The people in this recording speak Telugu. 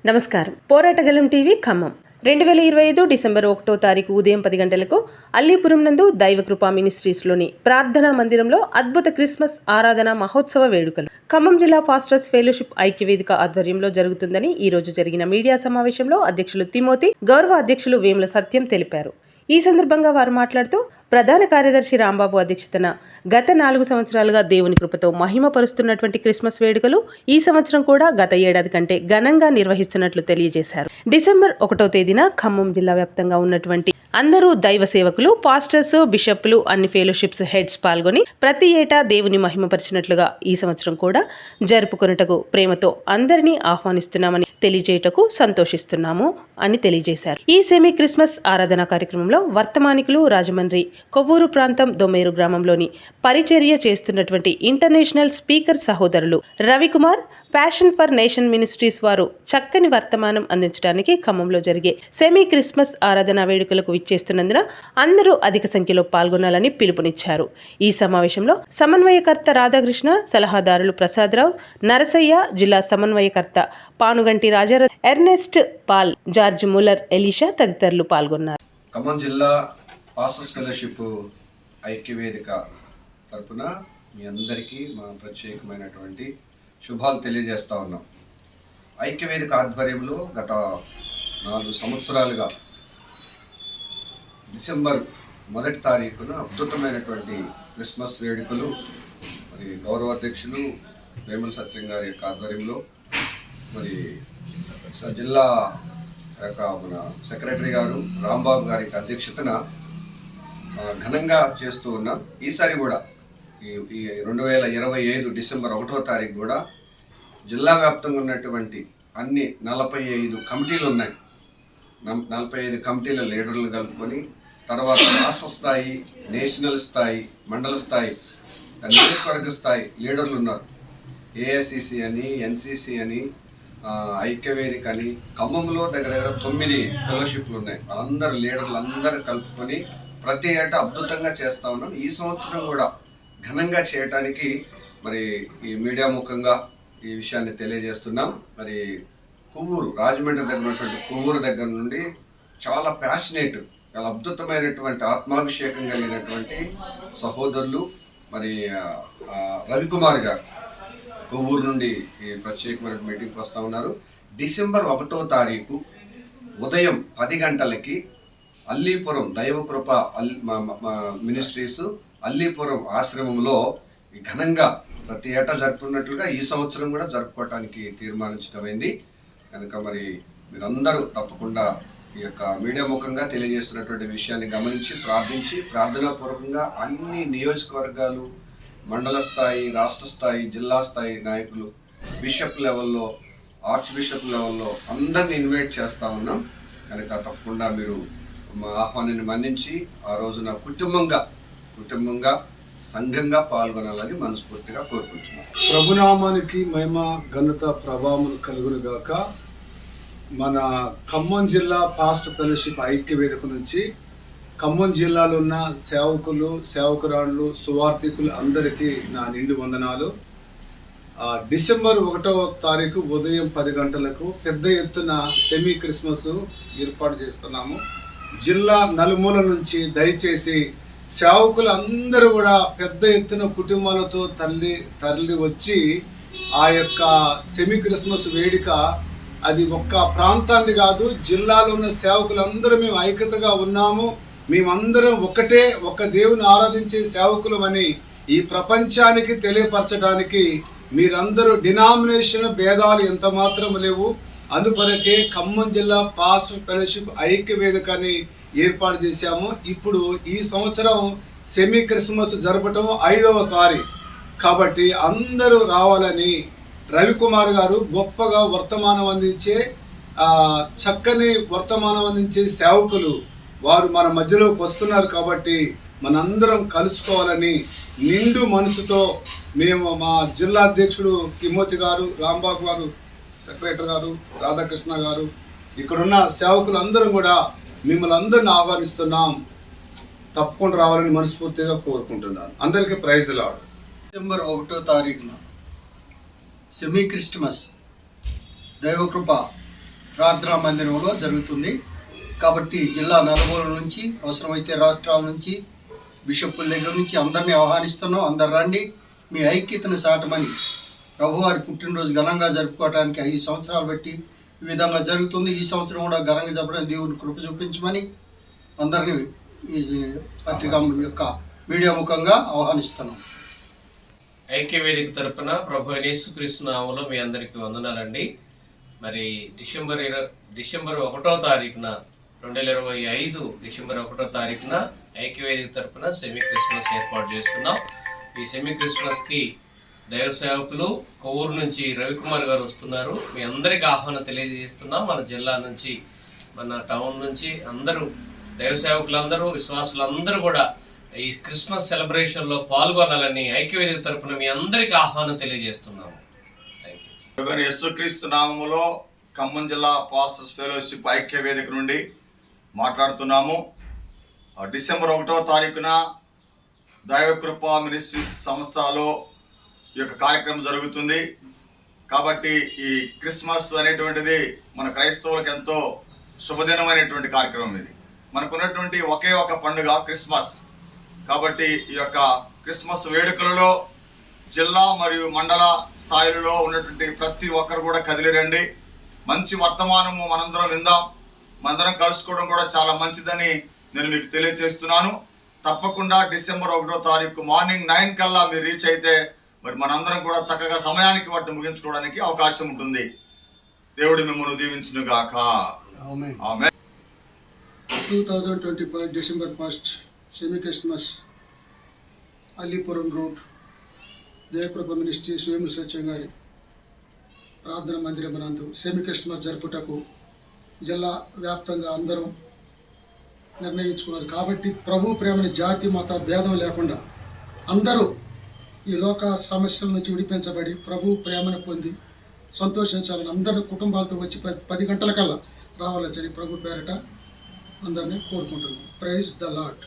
నమస్కారం. పోరాటగలం టీవీ ఖమ్మం 2025 డిసెంబర్ 1వ తారీఖు ఉదయం 10 గంటలకు అల్లీపురం నందు దైవకృపా మినిస్ట్రీస్లోని ప్రార్థనా మందిరంలో అద్భుత క్రిస్మస్ ఆరాధన మహోత్సవ వేడుకలు ఖమ్మం జిల్లా పాస్టర్స్ ఫెలోషిప్ ఐక్యవేదిక ఆధ్వర్యంలో జరుగుతుందని ఈ రోజు జరిగిన మీడియా సమావేశంలో అధ్యక్షులు తిమోతి, గౌరవ అధ్యక్షులు వేముల సత్యం తెలిపారు. ఈ సందర్భంగా వారు మాట్లాడుతూ ప్రధాన కార్యదర్శి రాంబాబు అధ్యక్షతన గత 4 సంవత్సరాలుగా దేవుని కృపతో మహిమపరుస్తున్నటువంటి క్రిస్మస్ వేడుకలు ఈ సంవత్సరం కూడా గత ఏడాది కంటే ఘనంగా నిర్వహిస్తున్నట్లు తెలియజేశారు. డిసెంబర్ 1వ తేదీన ఖమ్మం జిల్లా వ్యాప్తంగా ఉన్నటువంటి అందరూ దైవ సేవకులు, పాస్టర్స్, బిషప్లు, అన్ని ఫెలోషిప్స్ హెడ్స్ పాల్గొని ప్రతి ఏటా దేవుని మహిమపరిచినట్లుగా ఈ సంవత్సరం కూడా జరుపుకొనుటకు ప్రేమతో అందరినీ ఆహ్వానిస్తున్నామని తెలియజేయటకు సంతోషిస్తున్నాము అని తెలియజేశారు. ఈ సెమీ క్రిస్మస్ ఆరాధన కార్యక్రమంలో వర్తమానికులు, రాజమండ్రి కొవ్వూరు ప్రాంతం దొమ్మేరు గ్రామంలోని పరిచర్య చేస్తున్నటువంటి ఇంటర్నేషనల్ స్పీకర్ సహోదరులు Ravikumar, passion for nation ministries వారు చక్కని వర్తమానం అందించడానికి ఖమ్మంలో జరిగే సెమీ క్రిస్మస్ ఆరాధన వేడుకలకు విచ్చేస్తున్నందున అందరూ అధిక సంఖ్యలో పాల్గొనాలని పిలుపునిచ్చారు. ఈ సమావేశంలో సమన్వయకర్త రాధాకృష్ణ, సలహాదారులు ప్రసాదరావు, నరసయ్య, జిల్లా సమన్వయకర్త Panuganti Rajarao, Ernest Paul, George Muller, Elisha తదితరులు పాల్గొన్నారు. ఖమ్మం జిల్లా పాస్టర్స్ ఫెలోషిప్ ఐక్యవేదిక తరపున మీ అందరికీ మా ప్రత్యేకమైనటువంటి శుభాలు తెలియజేస్తా ఉన్నాం. ఐక్యవేదిక ఆధ్వర్యంలో గత 4 సంవత్సరాలుగా డిసెంబర్ 1వ తారీఖున అద్భుతమైనటువంటి క్రిస్మస్ వేడుకలు మరి గౌరవ అధ్యక్షులు వేముల సత్యం గారి యొక్క ఆధ్వర్యంలో మరి జిల్లా యొక్క మన సెక్రటరీ గారు రాంబాబు గారి అధ్యక్షతన ఘనంగా చేస్తూ ఉన్నాం. ఈసారి కూడా ఈ 2025 డిసెంబర్ 1వ తారీఖు కూడా జిల్లా వ్యాప్తంగా ఉన్నటువంటి అన్ని 45 కమిటీలు ఉన్నాయి. 45 కమిటీల లీడర్లు కలుపుకొని తర్వాత రాష్ట్ర స్థాయి, నేషనల్ స్థాయి, మండల స్థాయి, నియోజకవర్గ స్థాయి లీడర్లు ఉన్నారు. ఏఐసిసి అని, ఎన్సిసి అని, ఐక్యవేదిక అని ఖమ్మంలో దగ్గర 9 ఫెలోషిప్లు ఉన్నాయి. వాళ్ళందరూ లీడర్లు అందరూ కలుపుకొని ప్రతి ఏటా అద్భుతంగా చేస్తూ ఉన్నాం. ఈ సంవత్సరం కూడా ఘనంగా చేయటానికి మరి ఈ మీడియా ముఖంగా ఈ విషయాన్ని తెలియజేస్తున్నాం. మరి కొవ్వూరు, రాజమండ్రి దగ్గర ఉన్నటువంటి కొవ్వూరు దగ్గర నుండి చాలా ప్యాషనేట్, చాలా అద్భుతమైనటువంటి ఆత్మాభిషేకం కలిగినటువంటి సహోదరులు మరి రవికుమార్ గారు కొవ్వూరు నుండి ఈ ప్రత్యేకమైన మీటింగ్కి వస్తూ ఉన్నారు. డిసెంబర్ 1వ తారీఖు ఉదయం 10 గంటలకి అల్లీపురం దైవకృప మినిస్ట్రీస్ అల్లీపురం ఆశ్రమంలో ఘనంగా ప్రతి ఏటా జరుపుకున్నట్లుగా ఈ సంవత్సరం కూడా జరుపుకోవటానికి తీర్మానించడమైంది. కనుక మరి మీరందరూ తప్పకుండా ఈ యొక్క మీడియా ముఖంగా తెలియజేస్తున్నటువంటి విషయాన్ని గమనించి ప్రార్థించి ప్రార్థనాపూర్వకంగా అన్ని నియోజకవర్గాలు, మండల స్థాయి, రాష్ట్ర స్థాయి, జిల్లా స్థాయి నాయకులు, బిషప్ లెవెల్లో, ఆర్చ్ బిషప్ లెవెల్లో అందరినీ ఇన్వైట్ చేస్తూ ఉన్నాం. కనుక తప్పకుండా మీరు మా ఆహ్వానాన్ని మన్నించి ఆ రోజున కుటుంబంగా సంఘంగా పాల్గొనాలని మనస్ఫూర్తిగా కోరుకుంటున్నాం. ప్రభునామానికి మహిమ, ఘనత, ప్రభావం కలుగును గాక. మన ఖమ్మం జిల్లా పాస్టర్ ఫెలోషిప్ ఐక్యవేదిక నుంచి ఖమ్మం జిల్లాలో ఉన్న సేవకులు, సేవకురాళ్ళు, సువార్థికులు అందరికీ నా నిండు వందనాలు. డిసెంబర్ 1వ తారీఖు ఉదయం 10 గంటలకు పెద్ద ఎత్తున సెమీ క్రిస్మస్ ఏర్పాటు చేస్తున్నాము. జిల్లా నలుమూల నుంచి దయచేసి సేవకులు అందరూ కూడా పెద్ద ఎత్తున కుటుంబాలతో తరలి వచ్చి ఆ యొక్క సెమీ క్రిస్మస్ వేడుక అది ఒక్క ప్రాంతాన్ని కాదు, జిల్లాలో ఉన్న సేవకులందరూ మేము ఐక్యతగా ఉన్నాము, మేమందరం ఒక దేవుని ఆరాధించే సేవకులమని ఈ ప్రపంచానికి తెలియపరచడానికి మీరందరూ డినామినేషన్ భేదాలు ఎంత మాత్రం లేవు. అందుకొరకే ఖమ్మం జిల్లా పాస్టర్ ఫెలోషిప్ ఐక్యవేదికని ఏర్పాటు చేశాము. ఇప్పుడు ఈ సంవత్సరం సెమీ క్రిస్మస్ జరపటం 5వసారి కాబట్టి అందరూ రావాలని రవికుమార్ గారు గొప్పగా వర్తమానం అందించే చక్కని వర్తమానం అందించే సేవకులు వారు మన మధ్యలోకి వస్తున్నారు. కాబట్టి మనందరం కలుసుకోవాలని నిండు మనసుతో మేము మా జిల్లా అధ్యక్షుడు తిమోతి గారు, రాంబాబు గారు, సెక్రటరీ గారు, రాధాకృష్ణ గారు, ఇక్కడున్న సేవకులు అందరం కూడా మిమ్మల్ని అందరిని ఆహ్వానిస్తున్నాం. తప్పకుండా రావాలని మనస్ఫూర్తిగా కోరుకుంటున్నాను. అందరికీ ప్రైజ్ లార్డ్. డిసెంబర్ 1వ తారీఖున సెమీ క్రిస్మస్ దైవకృప ప్రార్థనా మందిరంలో జరుగుతుంది. కాబట్టి జిల్లా నలుమూలల నుంచి, అవసరమైతే రాష్ట్రాల నుంచి, బిషప్పుల దగ్గర నుంచి అందరినీ ఆహ్వానిస్తున్నాం. అందరు రండి, మీ ఐక్యతను చాటమని. ప్రభువారి పుట్టినరోజు ఘనంగా జరుపుకోవడానికి 5 సంవత్సరాలు బట్టి ఈ విధంగా జరుగుతుంది. ఈ సంవత్సరం కూడా ఘనంగా జరపడానికి దేవుని కృప చూపించమని అందరినీ ఈ పత్రిక యొక్క మీడియా ముఖంగా ఆహ్వానిస్తున్నాం. ఐక్యవేదిక తరపున ప్రభు యేసుక్రీస్తు నామములో మీ అందరికీ వందనాలండి. మరి డిసెంబర్ 1వ తారీఖున 2025 డిసెంబర్ 1వ తారీఖున ఐక్యవేదిక తరపున సెమీ క్రిస్మస్ ఏర్పాటు చేస్తున్నాం. ఈ సెమీ క్రిస్మస్కి దైవ సేవకులు కొవ్వూరు నుంచి రవికుమార్ గారు వస్తున్నారు. మీ అందరికీ ఆహ్వానం తెలియజేస్తున్నాం. మన జిల్లా నుంచి, మన టౌన్ నుంచి అందరూ దైవ సేవకులందరూ, విశ్వాసులందరూ కూడా ఈ క్రిస్మస్ సెలబ్రేషన్లో పాల్గొనాలని ఐక్యవేదిక తరపున మీ అందరికీ ఆహ్వానం తెలియజేస్తున్నాము. Thank you. యేసుక్రీస్తు నామములో ఖమ్మం జిల్లా పాస్టర్స్ ఫెలోషిప్ ఐక్య వేదిక నుండి మాట్లాడుతున్నాము. డిసెంబర్ 1వ తారీఖున దైవకృప మినిస్ట్రీస్ సంస్థలో ఈ యొక్క కార్యక్రమం జరుగుతుంది. కాబట్టి ఈ క్రిస్మస్ అనేటువంటిది మన క్రైస్తవులకు ఎంతో శుభదినమైనటువంటి కార్యక్రమం. ఇది మనకున్నటువంటి ఒకే ఒక పండుగ క్రిస్మస్. కాబట్టి ఈ యొక్క క్రిస్మస్ వేడుకలలో జిల్లా మరియు మండల స్థాయిలలో ఉన్నటువంటి ప్రతి ఒక్కరు కూడా కదిలిరండి. మంచి వర్తమానము మనందరం విందాం. మనందరం కలుసుకోవడం కూడా చాలా మంచిదని నేను మీకు తెలియజేస్తున్నాను. తప్పకుండా డిసెంబర్ 1వ తారీఖు మార్నింగ్ 9 కల్లా మీరు రీచ్ అయితే మరి మనందరం కూడా చక్కగా సమయానికి వాటిని ముగించుకోవడానికి అవకాశం ఉంటుంది. దేవుడు మిమ్మల్ని దీవించును గాక. Amen. 2025 December 1 semi Christmas Allipuram road Devakrupa ministries Vemula Satyam garu ప్రార్థన మందిరం నందు సెమీ క్రిస్మస్ జరుపుటకు జిల్లా వ్యాప్తంగా అందరం నిర్ణయించుకున్నారు. కాబట్టి ప్రభు ప్రేమని జాతి మత భేదం లేకుండా అందరూ ఈ లోక సమస్యల నుంచి విడిపించబడి ప్రభు ప్రేమను పొంది సంతోషించాలని అందరూ కుటుంబాలతో వచ్చి 10 గంటలకల్లా రావాలని ప్రభు పేరట అందరినీ కోరుకుంటున్నాం. Praise the lord.